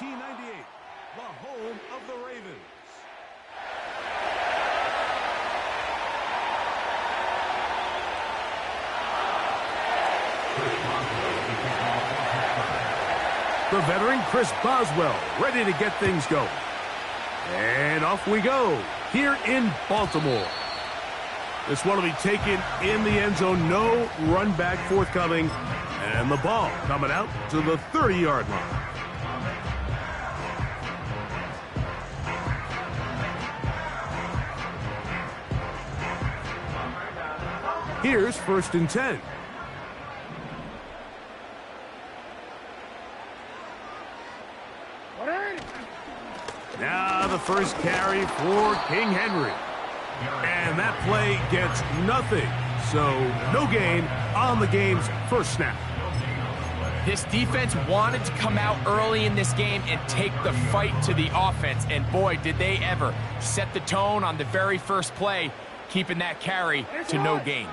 1998, the home of the Ravens. The veteran Chris Boswell ready to get things going. And off we go here in Baltimore. This one will be taken in the end zone. No run back forthcoming. And the ball coming out to the 30-yard line. Here's 1st and 10. Now the first carry for King Henry. And that play gets nothing. So no gain on the game's first snap. This defense wanted to come out early in this game and take the fight to the offense. And boy, did they ever set the tone on the very first play, keeping that carry to no gain.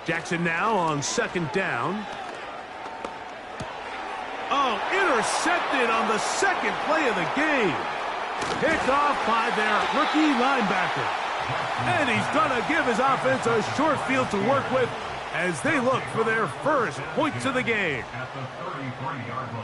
Jackson now on 2nd down. Oh, intercepted on the second play of the game. Picked off by their rookie linebacker. And he's going to give his offense a short field to work with as they look for their first points of the game.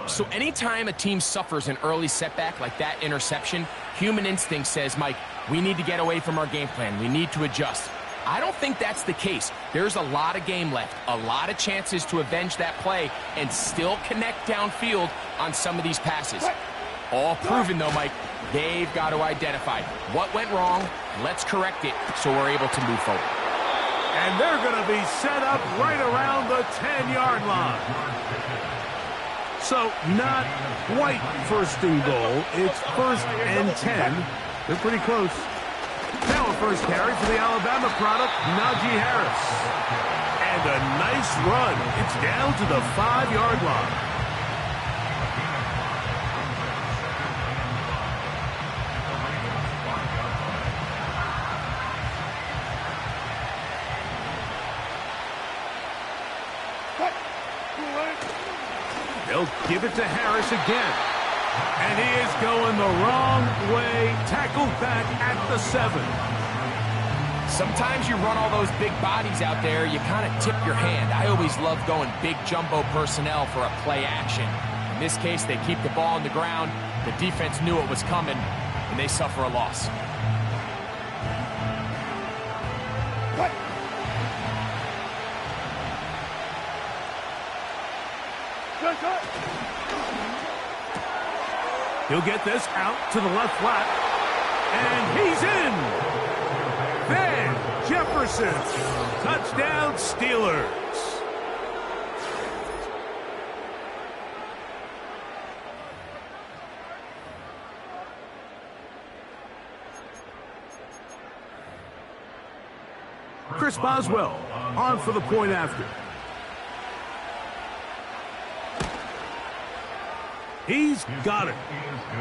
So anytime a team suffers an early setback like that interception, human instinct says, Mike, we need to get away from our game plan. We need to adjust. I don't think that's the case. There's a lot of game left, a lot of chances to avenge that play and still connect downfield on some of these passes. All proven, though, Mike, they've got to identify what went wrong, let's correct it so we're able to move forward. And they're going to be set up right around the 10-yard line. So not quite 1st and goal. It's 1st and 10. They're pretty close. Now a first carry for the Alabama product, Najee Harris. And a nice run. It's down to the 5-yard line. They'll give it to Harris again. And he is going the wrong way. Tackled back at the 7. Sometimes you run all those big bodies out there, you kind of tip your hand. I always love going big jumbo personnel for a play action. In this case, they keep the ball on the ground. The defense knew it was coming, and they suffer a loss. He'll get this out to the left flat. And he's in. Van Jefferson. Touchdown, Steelers. Chris Boswell on for the point after. He's got it.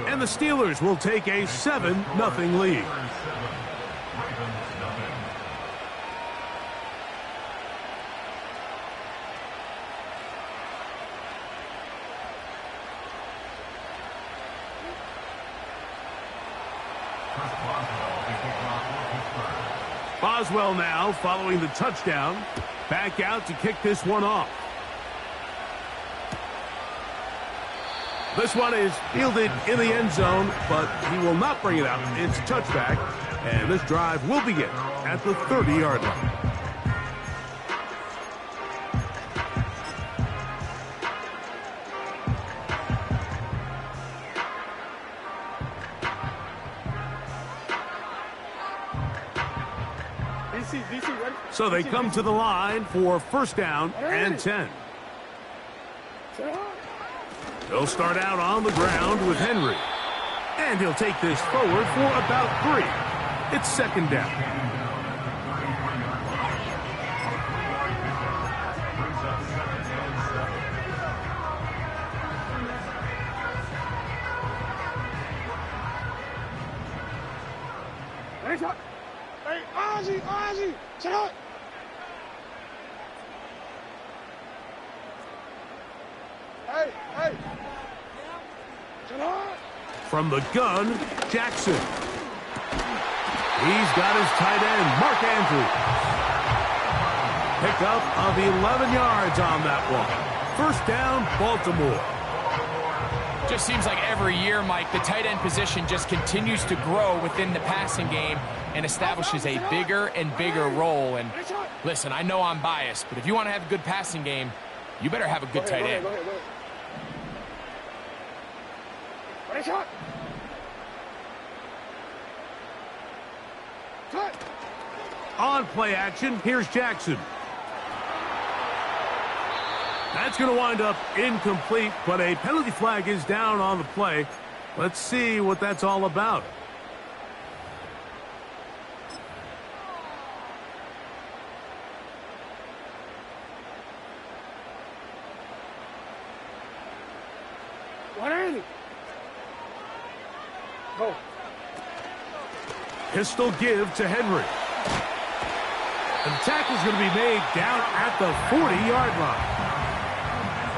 And the Steelers will take a 7-0 lead. Boswell now following the touchdown. Back out to kick this one off. This one is fielded in the end zone, but he will not bring it out. It's a touchback, and this drive will begin at the 30-yard line. So they come to the line for 1st down and 10. He'll start out on the ground with Henry. And he'll take this forward for about 3. It's 2nd down. Hey, Ozzy, check out. From the gun, Jackson. He's got his tight end, Mark Andrews. Pickup of 11 yards on that one. First down, Baltimore. Just seems like every year, Mike, the tight end position just continues to grow within the passing game and establishes a bigger and bigger role. And listen, I know I'm biased, but if you want to have a good passing game, you better have a good tight end. On play action, here's Jackson. That's going to wind up incomplete, but a penalty flag is down on the play. Let's see what that's all about. Go. Pistol give to Henry. And the tackle's going to be made down at the 40-yard line.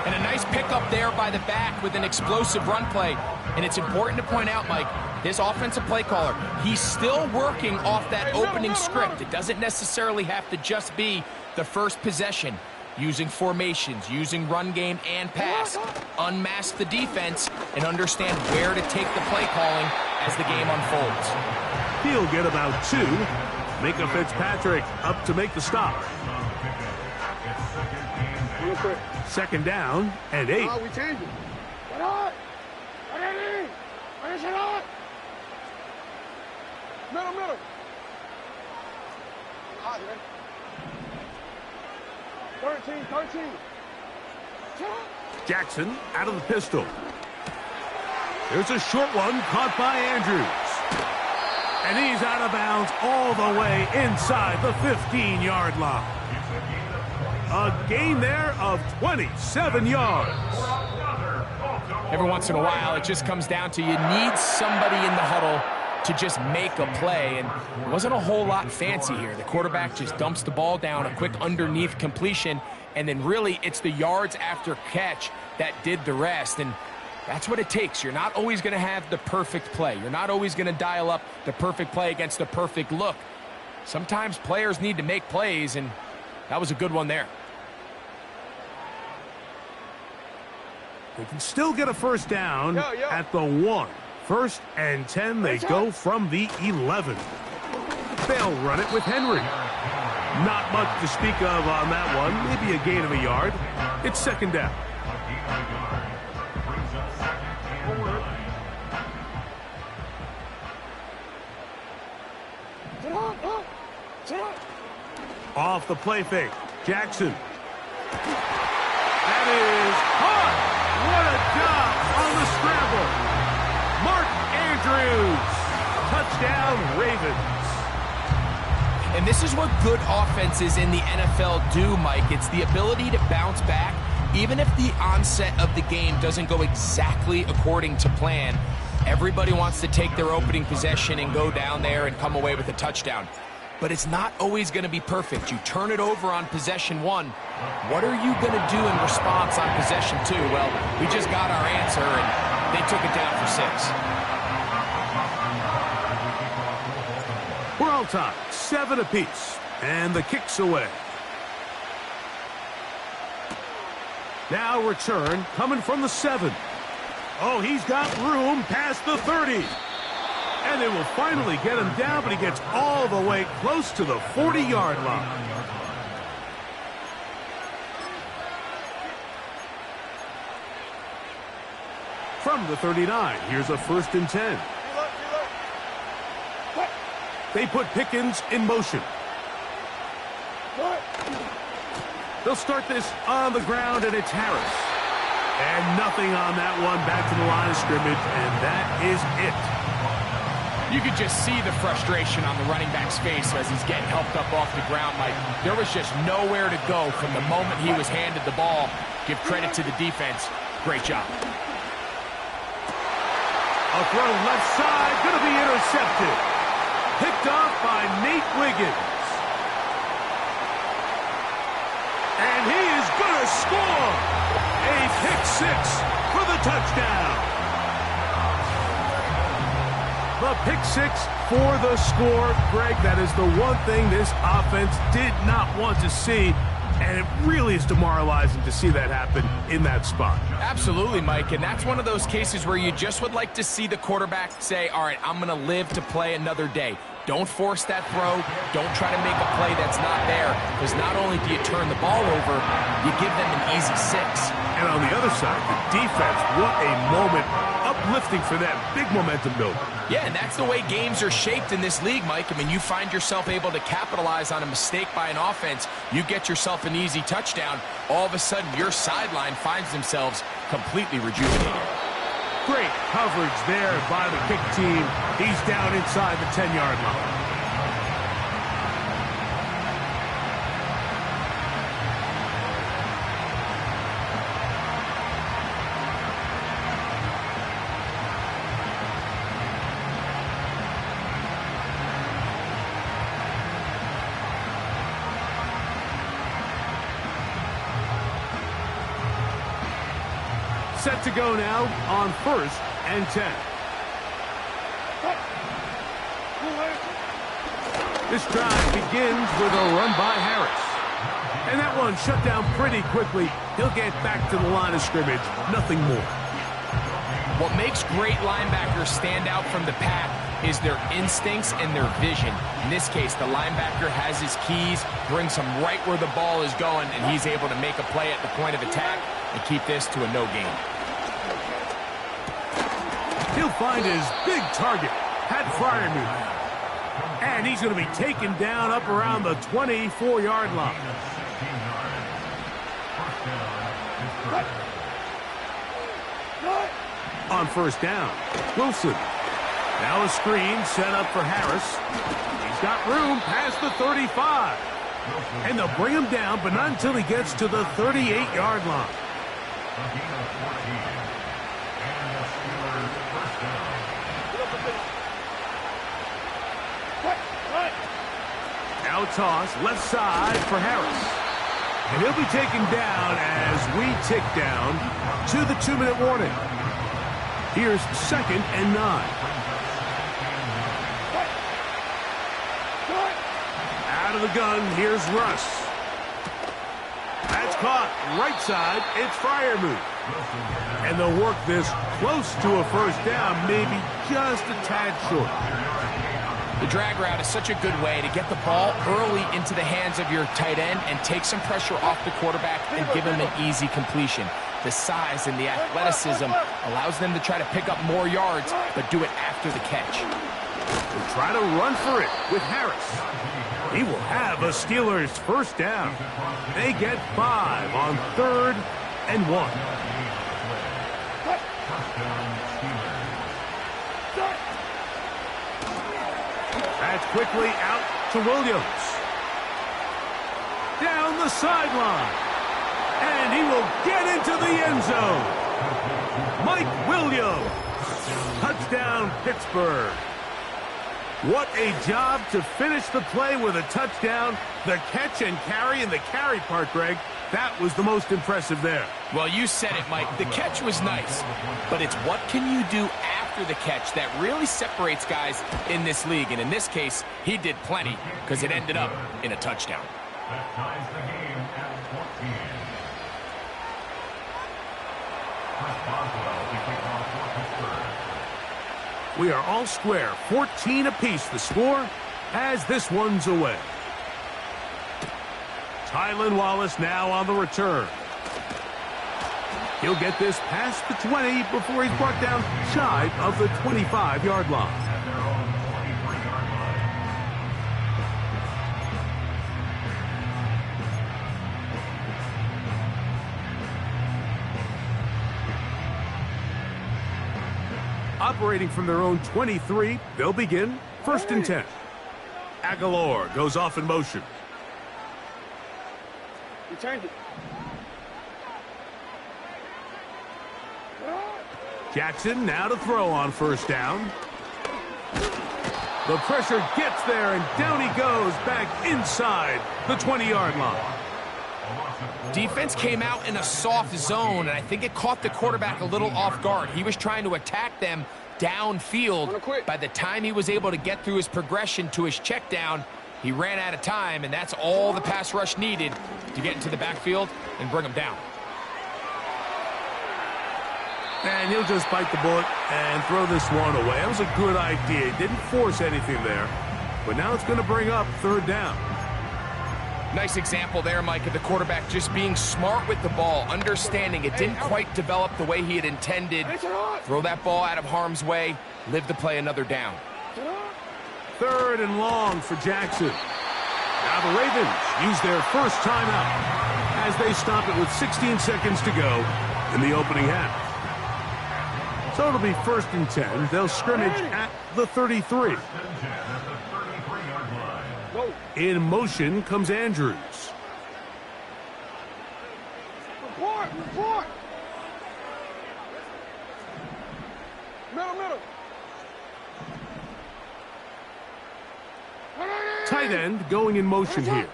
And a nice pickup there by the back with an explosive run play. And it's important to point out, Mike, this offensive play caller, he's still working off that opening script. It doesn't necessarily have to just be the first possession. Using formations, using run game and pass. Unmask the defense and understand where to take the play calling as the game unfolds. He'll get about 2. Micah Fitzpatrick up to make the stop. Second down and 8. We change it. Middle. Hot, man. 13. Jackson out of the pistol. There's a short one caught by Andrews. And he's out of bounds all the way inside the 15-yard line. A gain there of 27 yards. Every once in a while, it just comes down to you need somebody in the huddle to just make a play, and it wasn't a whole lot fancy here. The quarterback just dumps the ball down, a quick underneath completion, and then really it's the yards after catch that did the rest, and that's what it takes. You're not always going to have the perfect play. You're not always going to dial up the perfect play against the perfect look. Sometimes players need to make plays, and that was a good one there. They can still get a first down at the 1. First and 10, they go from the 11. They'll run it with Henry. Not much to speak of on that one. Maybe a gain of a yard. It's second down. Off the play fake. Jackson. That is hard. What a job on the scramble. Mark Andrews. Touchdown, Ravens. And this is what good offenses in the NFL do, Mike. It's the ability to bounce back, even if the onset of the game doesn't go exactly according to plan. Everybody wants to take their opening possession and go down there and come away with a touchdown. But it's not always going to be perfect. You turn it over on possession 1. What are you going to do in response on possession 2? Well, we just got our answer, and they took it down for 6. We're all tied, 7 apiece, and the kick's away. Now return coming from the 7. Oh, he's got room past the 30. And they will finally get him down, but he gets all the way close to the 40-yard line. From the 39, here's a first and 10. They put Pickens in motion. They'll start this on the ground, and it's Harris. And nothing on that one, back to the line of scrimmage, and that is it. You could just see the frustration on the running back's face as he's getting helped up off the ground, Mike. There was just nowhere to go from the moment he was handed the ball. Give credit to the defense. Great job. A throw left side, going to be intercepted. Picked off by Nate Wiggins. And he is going to score. A pick six for the touchdown. The pick six for the score. Greg, that is the one thing this offense did not want to see, and it really is demoralizing to see that happen in that spot. Absolutely, Mike, and that's one of those cases where you just would like to see the quarterback say, all right, I'm going to live to play another day. Don't force that throw. Don't try to make a play that's not there, because not only do you turn the ball over, you give them an easy six. And on the other side, the defense, what a moment. Uplifting for them. Big momentum builder. Yeah, and that's the way games are shaped in this league, Mike. I mean, you find yourself able to capitalize on a mistake by an offense. You get yourself an easy touchdown. All of a sudden, your sideline finds themselves completely rejuvenated. Great coverage there by the kick team. He's down inside the 10-yard line. Set to go now on 1st and 10. This drive begins with a run by Harris. And that one shut down pretty quickly. He'll get back to the line of scrimmage. Nothing more. What makes great linebackers stand out from the pack is their instincts and their vision. In this case, the linebacker has his keys, brings him right where the ball is going, and he's able to make a play at the point of attack and keep this to a no gain. He'll find his big target, Pat Freiermuth. And he's going to be taken down up around the 24-yard line. On 1st down, Wilson. Now a screen set up for Harris. He's got room past the 35. And they'll bring him down, but not until he gets to the 38-yard line. Now toss, left side for Harris. And he'll be taken down as we tick down to the 2-minute warning. Here's 2nd and 9. Out of the gun, here's Russ. That's caught. Right side, it's Freiermuth. And they'll work this close to a 1st down, maybe just a tad short. The drag route is such a good way to get the ball early into the hands of your tight end and take some pressure off the quarterback and give him an easy completion. The size and the athleticism allows them to try to pick up more yards, but do it after the catch. We'll try to run for it with Harris. He will have a Steelers 1st down. They get 5 on 3rd and 1. That's quickly out to Williams. Down the sideline. And he will get into the end zone. Mike Williams. Touchdown, Pittsburgh. What a job to finish the play with a touchdown. The catch and carry, and the carry part, Greg, that was the most impressive there. Well, you said it, Mike. The catch was nice, but it's what can you do after the catch that really separates guys in this league. And in this case, he did plenty because it ended up in a touchdown. That ties the game at 14. Chris Boswell to kick off for Pittsburgh. We are all square, 14 apiece the score as this one's away. Tylan Wallace now on the return. He'll get this past the 20 before he's brought down shy of the 25-yard line. Operating from their own 23, they'll begin 1st and 10. Aguilar goes off in motion. Returned it. Jackson now to throw on 1st down. The pressure gets there, and down he goes back inside the 20-yard line. Defense came out in a soft zone, and I think it caught the quarterback a little off guard. He was trying to attack them downfield. By the time he was able to get through his progression to his check down, he ran out of time, and that's all the pass rush needed to get into the backfield and bring him down. And he'll just bite the bullet and throw this one away. That was a good idea. He didn't force anything there, but now it's going to bring up third down. Nice example there, Mike, of the quarterback just being smart with the ball, understanding it didn't quite develop the way he had intended. Throw that ball out of harm's way, live to play another down. Third and long for Jackson. Now the Ravens use their first timeout as they stop it with 16 seconds to go in the opening half. So it'll be 1st and 10. They'll scrimmage at the 33. In motion comes Andrews. Report! Middle. Tight end going in motion here.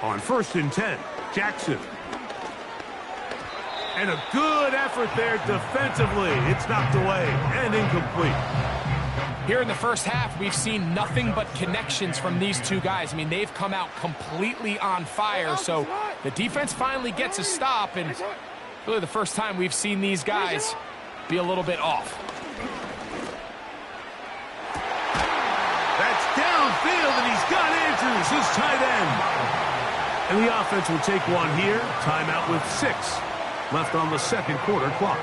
On 1st and 10, Jackson. And a good effort there defensively. It's knocked away and incomplete. Here in the first half, we've seen nothing but connections from these two guys. I mean, they've come out completely on fire, so the defense finally gets a stop, and really the first time we've seen these guys be a little bit off. That's downfield, and he's got Andrews, his tight end. And the offense will take one here. Timeout with 6 left on the second quarter clock.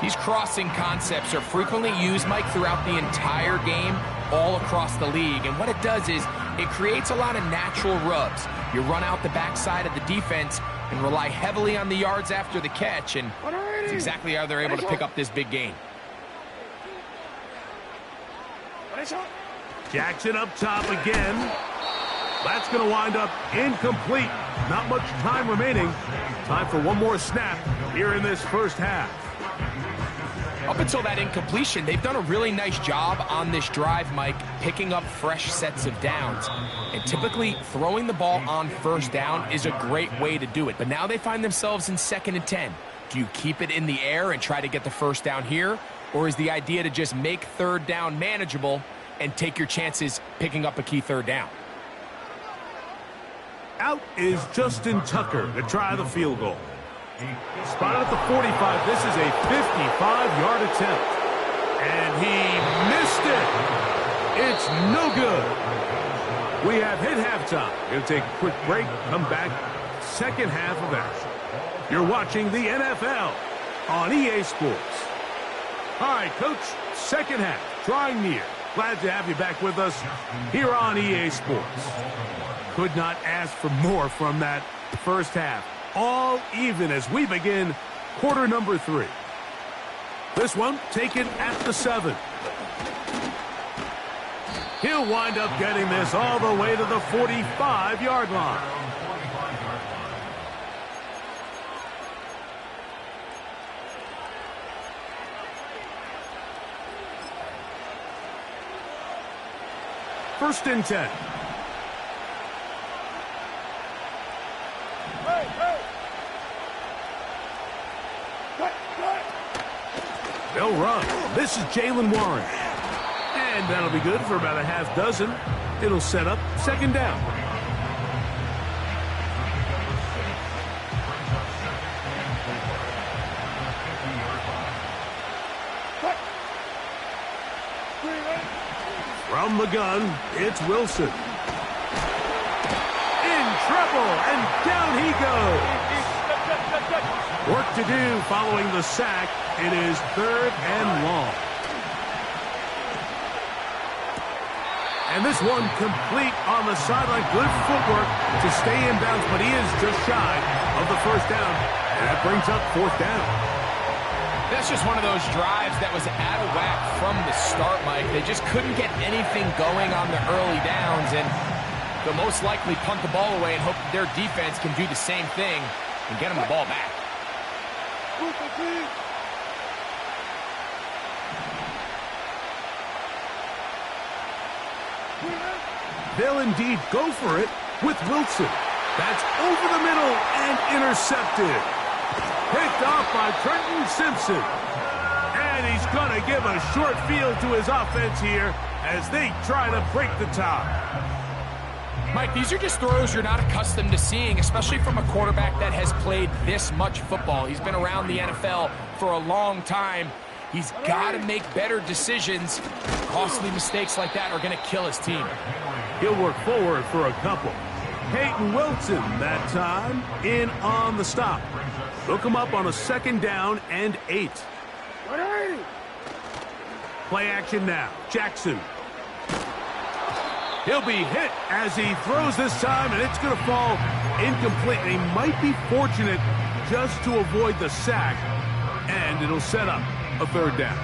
These crossing concepts are frequently used, Mike, throughout the entire game, all across the league. And what it does is it creates a lot of natural rubs. You run out the backside of the defense and rely heavily on the yards after the catch, and it's exactly how they're able to pick up this big gain. Jackson up top again. That's going to wind up incomplete. Not much time remaining. Time for one more snap here in this first half. Up until that incompletion, they've done a really nice job on this drive, Mike, picking up fresh sets of downs. And typically, throwing the ball on 1st down is a great way to do it. But now they find themselves in 2nd and 10. Do you keep it in the air and try to get the 1st down here? Or is the idea to just make 3rd down manageable and take your chances picking up a key 3rd down? Out is Justin Tucker to try the field goal. Spotted at the 45. This is a 55-yard attempt. And he missed it. It's no good. We have hit halftime. Going to take a quick break. Come back. Second half of action. You're watching the NFL on EA Sports. All right, Coach. Second half. Drawing near. Glad to have you back with us here on EA Sports. Could not ask for more from that first half. All even as we begin quarter number 3. This one taken at the 7. He'll wind up getting this all the way to the 45-yard line. First and 10. They'll run. This is Jaylen Warren. And that'll be good for about a half dozen. It'll set up 2nd down. From the gun, it's Wilson. In trouble, and down he goes. Work to do following the sack. It is 3rd and long. And this one complete on the sideline. Good footwork to stay in bounds, but he is just shy of the 1st down. And that brings up 4th down. That's just one of those drives that was out of whack from the start, Mike. They just couldn't get anything going on the early downs, and they'll most likely punt the ball away and hope that their defense can do the same thing and get them the ball back. they'll indeed go for it with Wilson. That's over the middle and intercepted. Picked off by Trenton Simpson. And he's going to give a short field to his offense here as they try to break the tie. Mike, these are just throws you're not accustomed to seeing, especially from a quarterback that has played this much football. He's been around the NFL for a long time. He's got to make better decisions. Costly mistakes like that are going to kill his team. He'll work forward for a couple. Peyton Wilson that time in on the stop. They'll come up on a 2nd down and 8. Play action now. Jackson. He'll be hit as he throws this time, and it's going to fall incomplete. He might be fortunate just to avoid the sack, and it'll set up a 3rd down.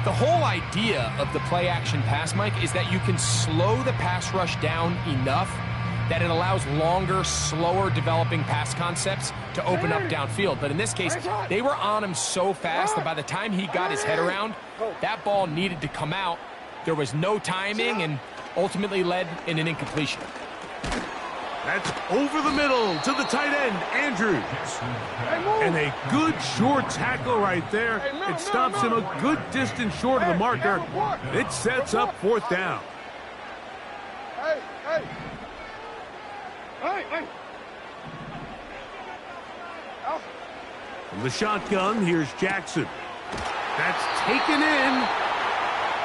The whole idea of the play-action pass, Mike, is that you can slow the pass rush down enough that it allows longer, slower developing pass concepts to open up downfield. But in this case, they were on him so fast that by the time he got his head around, that ball needed to come out. There was no timing and ultimately led in an incompletion. That's over the middle to the tight end, Andrews. And a good short tackle right there. It stops him a good distance short of the marker. It sets up 4th down. From the shotgun, here's Jackson. That's taken in.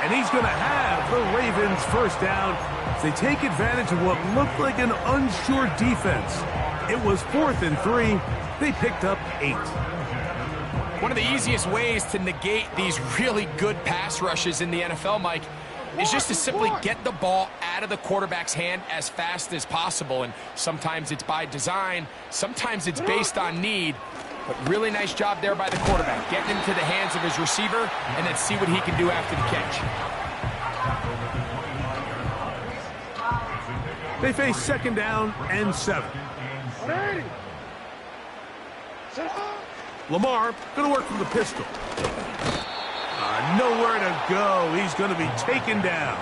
And he's going to have the Ravens 1st down as they take advantage of what looked like an unsure defense. It was 4th and 3. They picked up 8. One of the easiest ways to negate these really good pass rushes in the NFL, Mike, is just to simply get the ball out of the quarterback's hand as fast as possible. And sometimes it's by design, sometimes it's based on need. But really nice job there by the quarterback, getting into the hands of his receiver and then see what he can do after the catch. They face 2nd down and 7. Lamar going to work from the pistol. Nowhere to go. He's going to be taken down.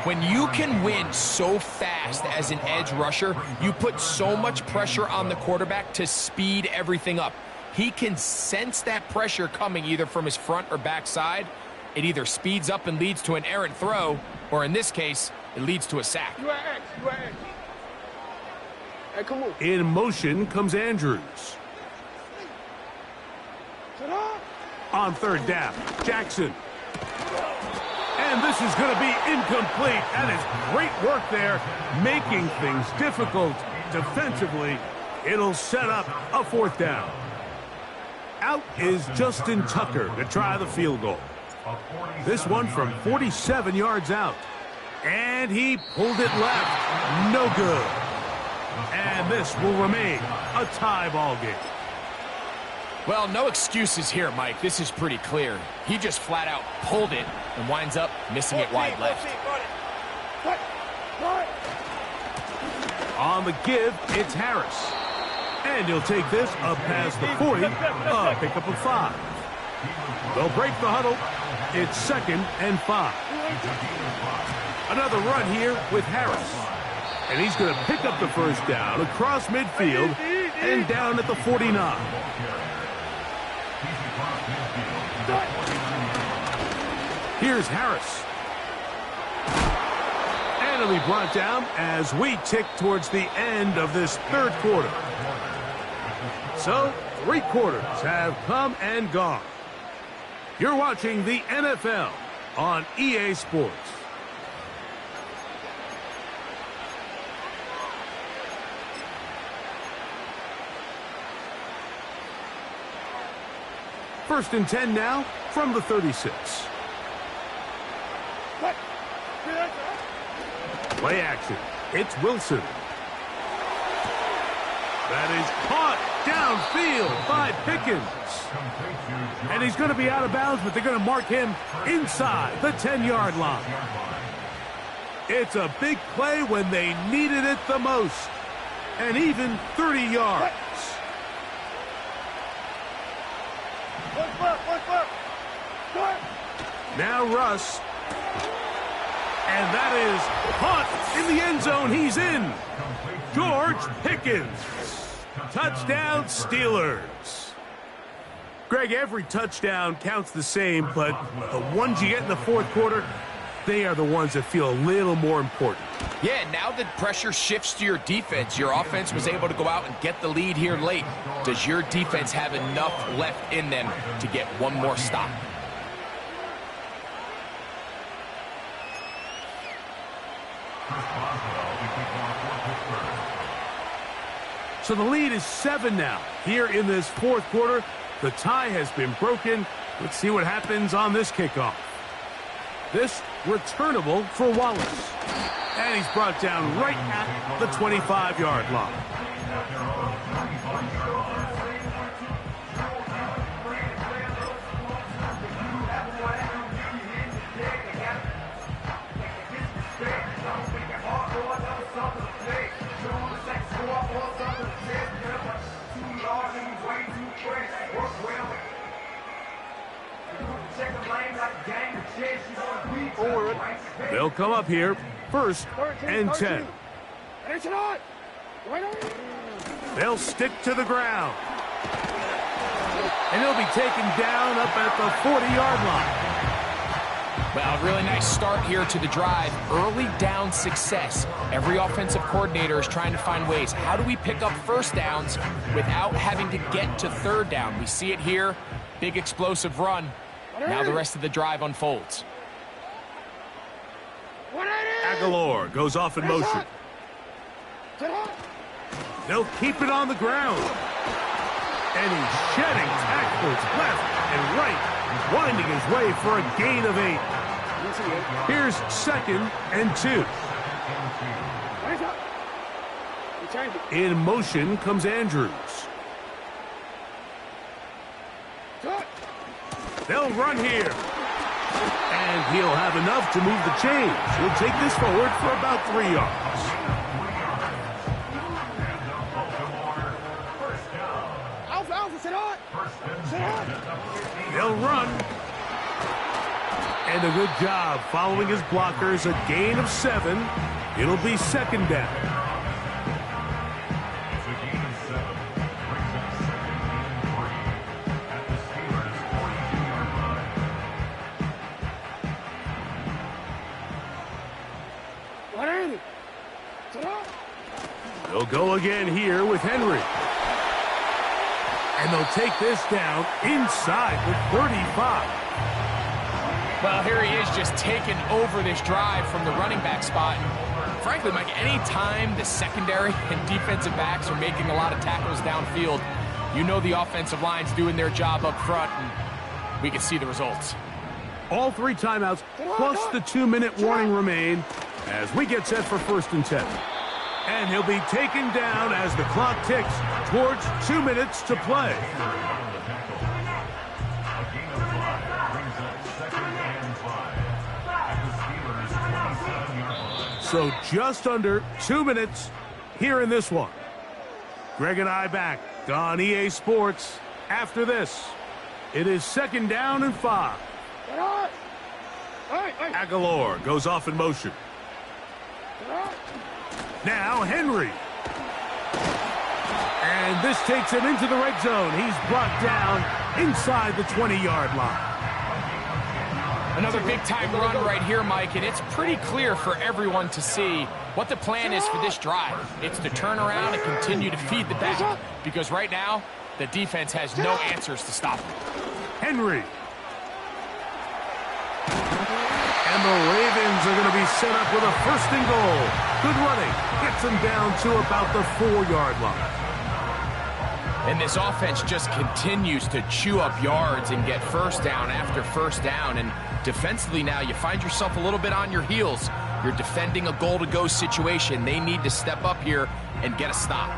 When you can win so fast as an edge rusher, you put so much pressure on the quarterback to speed everything up. He can sense that pressure coming either from his front or back side. It either speeds up and leads to an errant throw, or in this case, it leads to a sack. Hey, come on. In motion comes Andrews. On 3rd down, Jackson. And this is going to be incomplete. That is great work there, making things difficult defensively. It'll set up a 4th down. Out is Justin Tucker to try the field goal. This one from 47 yards out. And he pulled it left. No good. And this will remain a tie ball game. Well, no excuses here, Mike. This is pretty clear. He just flat out pulled it and winds up missing it wide left. On the give, it's Harris. And he'll take this up past the 40, a pickup of 5. They'll break the huddle. It's 2nd and 5. Another run here with Harris. And he's going to pick up the 1st down across midfield and down at the 49. Here's Harris. And he'll be brought down as we tick towards the end of this 3rd quarter. So, 3 quarters have come and gone. You're watching the NFL on EA Sports. First and 10 now from the 36. Play action. It's Wilson. That is caught downfield by Pickens. And he's going to be out of bounds, but they're going to mark him inside the 10-yard line. It's a big play when they needed it the most. And even 30 yards. Now Russ. And that is caught in the end zone. He's in. George Pickens. Touchdown, Steelers. Greg, every touchdown counts the same, but the ones you get in the fourth quarter, they are the ones that feel a little more important. Yeah, now that pressure shifts to your defense, your offense was able to go out and get the lead here late. Does your defense have enough left in them to get one more stop? So the lead is 7 now. Here in this fourth quarter, the tie has been broken. Let's see what happens on this kickoff. This returnable for Wallace. And he's brought down right at the 25-yard line. They'll come up here, 1st and 10. They'll stick to the ground. And he'll be taken down up at the 40-yard line. Well, a really nice start here to the drive. Early down success. Every offensive coordinator is trying to find ways. How do we pick up first downs without having to get to third down? We see it here. Big explosive run. Now the rest of the drive unfolds. Aguilar goes off in motion. They'll keep it on the ground. And he's shedding tackles left and right, winding his way for a gain of 8. Here's 2nd and 2. In motion comes Andrews. They'll run here. And he'll have enough to move the chains. He'll take this forward for about 3 yards. They'll run. And a good job following his blockers. A gain of 7. It'll be 2nd down. They'll go again here with Henry. And they'll take this down inside the 35. Well, here he is just taking over this drive from the running back spot. And frankly, Mike, any time the secondary and defensive backs are making a lot of tackles downfield, you know the offensive line's doing their job up front, and we can see the results. All 3 timeouts plus the 2-minute warning remain as we get set for 1st and 10. And he'll be taken down as the clock ticks towards 2 minutes to play. So just under 2 minutes here in this one. Greg and I back on EA Sports after this. It is 2nd down and 5. Aguilar goes off in motion. Now Henry. And this takes him into the red zone. He's brought down inside the 20-yard line. Another big-time run right here, Mike, and it's pretty clear for everyone to see what the plan is for this drive. It's to turn around and continue to feed the back, because right now, the defense has no answers to stop him. Henry. And the Ravens are going to be set up with a 1st and goal. Good running. Gets them down to about the 4-yard line. And this offense just continues to chew up yards and get first down after first down. And defensively now, you find yourself a little bit on your heels. You're defending a goal-to-go situation. They need to step up here and get a stop.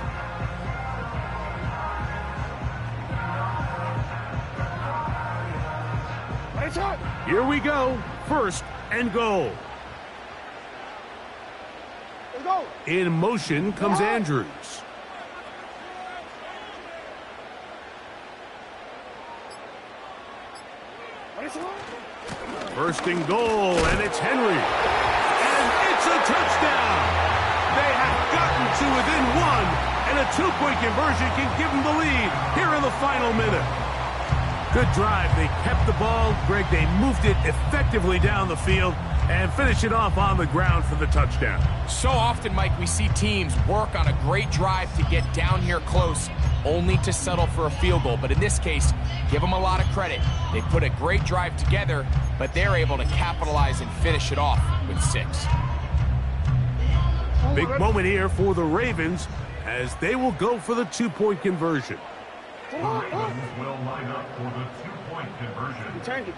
Here we go. 1st and goal. In motion comes Andrews. First and goal, and it's Henry. touchdown! They have gotten to within one, and a two-point conversion can give them the lead here in the final minute. Good drive. They kept the ball. Greg, they moved it effectively down the field and finish it off on the ground for the touchdown. So often, Mike, we see teams work on a great drive to get down here close, only to settle for a field goal. But in this case, give them a lot of credit. They put a great drive together, but they're able to capitalize and finish it off with 6. Big moment here for the Ravens as they will go for the two-point conversion. The Ravens will line up for the two-point conversion. Change it.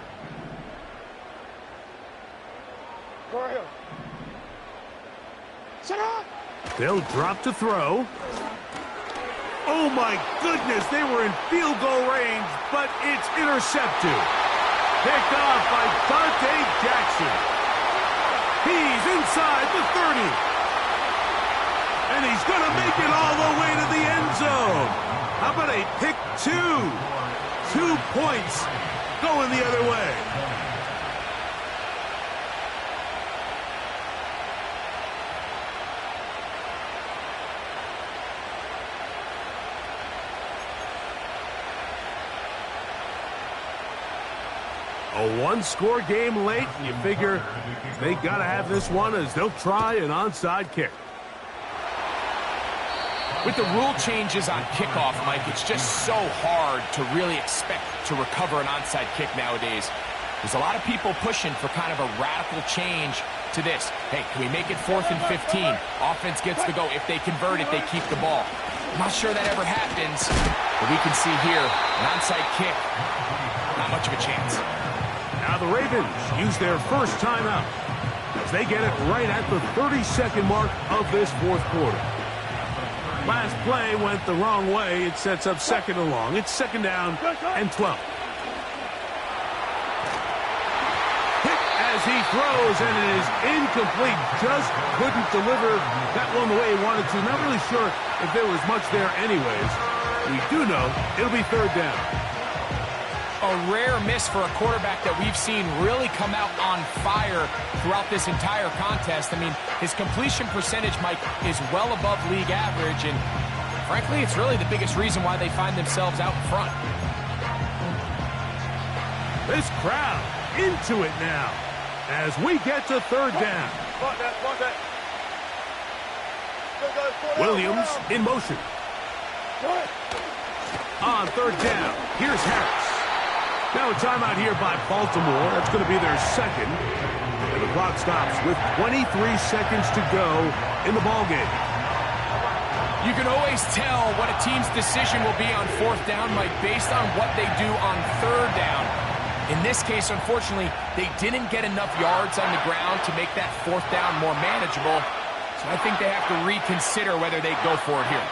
Go ahead. Shut up! They'll drop to throw. Oh my goodness, they were in field goal range, but it's intercepted. Picked off by Dante Jackson. He's inside the 30. And he's going to make it all the way to the end zone. How about a pick 2? 2 points going the other way. A one-score game late, and you figure they got to have this one as they'll try an onside kick. With the rule changes on kickoff, Mike, it's just so hard to really expect to recover an onside kick nowadays. There's a lot of people pushing for kind of a radical change to this. Hey, can we make it 4th and 15? Offense gets to go. If they convert it, they keep the ball. I'm not sure that ever happens, but we can see here, an onside kick, not much of a chance. Now the Ravens use their first timeout as they get it right at the 30-second mark of this fourth quarter. Last play went the wrong way. It sets up 2nd and long. It's 2nd down and 12. Hit as he throws, and it is incomplete. Just couldn't deliver that one the way he wanted to. Not really sure if there was much there anyways. We do know it'll be 3rd down. A rare miss for a quarterback that we've seen really come out on fire throughout this entire contest. I mean, his completion percentage, Mike, is well above league average, and frankly, it's really the biggest reason why they find themselves out in front. This crowd into it now as we get to 3rd down. Williams in motion. On 3rd down, here's Harris. Now a timeout here by Baltimore. That's going to be their 2nd. And the clock stops with 23 seconds to go in the ballgame. You can always tell what a team's decision will be on 4th down, Mike, based on what they do on 3rd down. In this case, unfortunately, they didn't get enough yards on the ground to make that 4th down more manageable. So I think they have to reconsider whether they go for it here.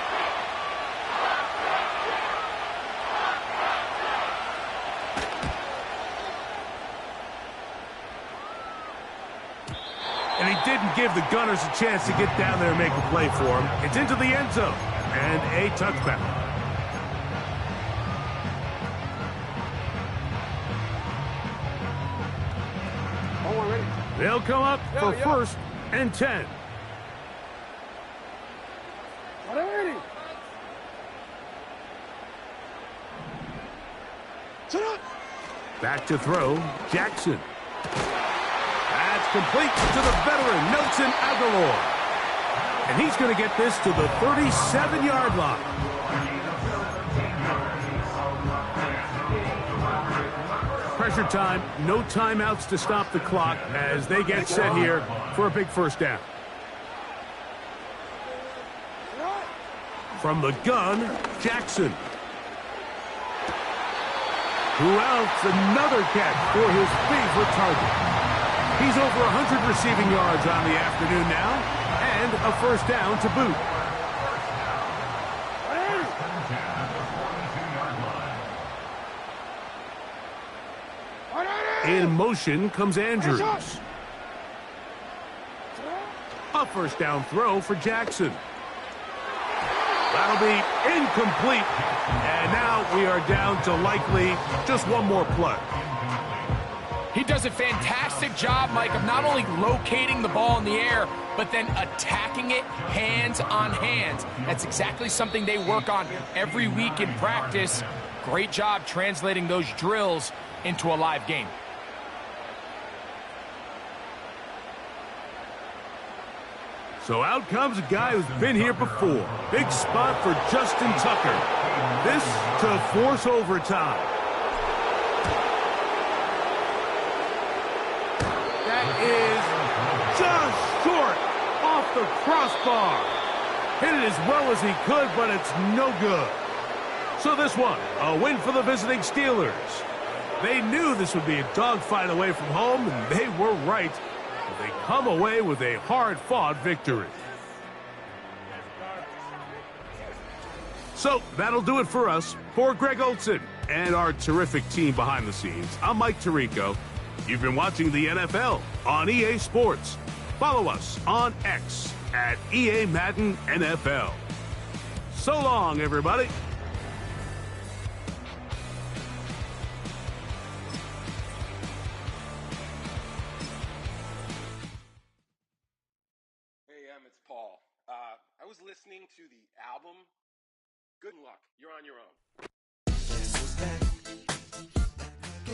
And he didn't give the Gunners a chance to get down there and make a play for him. It's into the end zone and a touchback. They'll come up for 1st and 10. Back to throw, Jackson. That's complete to the veteran, Nelson Aguilar. And he's going to get this to the 37-yard line. Pressure time, no timeouts to stop the clock as they get set here for a big 1st down. From the gun, Jackson. Who else? Another catch for his favorite target. He's over 100 receiving yards on the afternoon now, and a 1st down to boot. In motion comes Andrews. A 1st down throw for Jackson. That'll be incomplete. And now we are down to likely just one more play. He does a fantastic job, Mike, of not only locating the ball in the air, but then attacking it hands on hands. That's exactly something they work on every week in practice. Great job translating those drills into a live game. So out comes a guy who's been here before. Big spot for Justin Tucker. This to force overtime. That is just short off the crossbar. Hit it as well as he could, but it's no good. So this one, a win for the visiting Steelers. They knew this would be a dogfight away from home, and they were right. They come away with a hard-fought victory. So that'll do it for us. For Greg Olson and our terrific team behind the scenes, I'm Mike Tirico. You've been watching the NFL on EA Sports. Follow us on X at EA Madden NFL. So long, everybody. It's Paul. I was listening to the album. Good luck. You're on your own.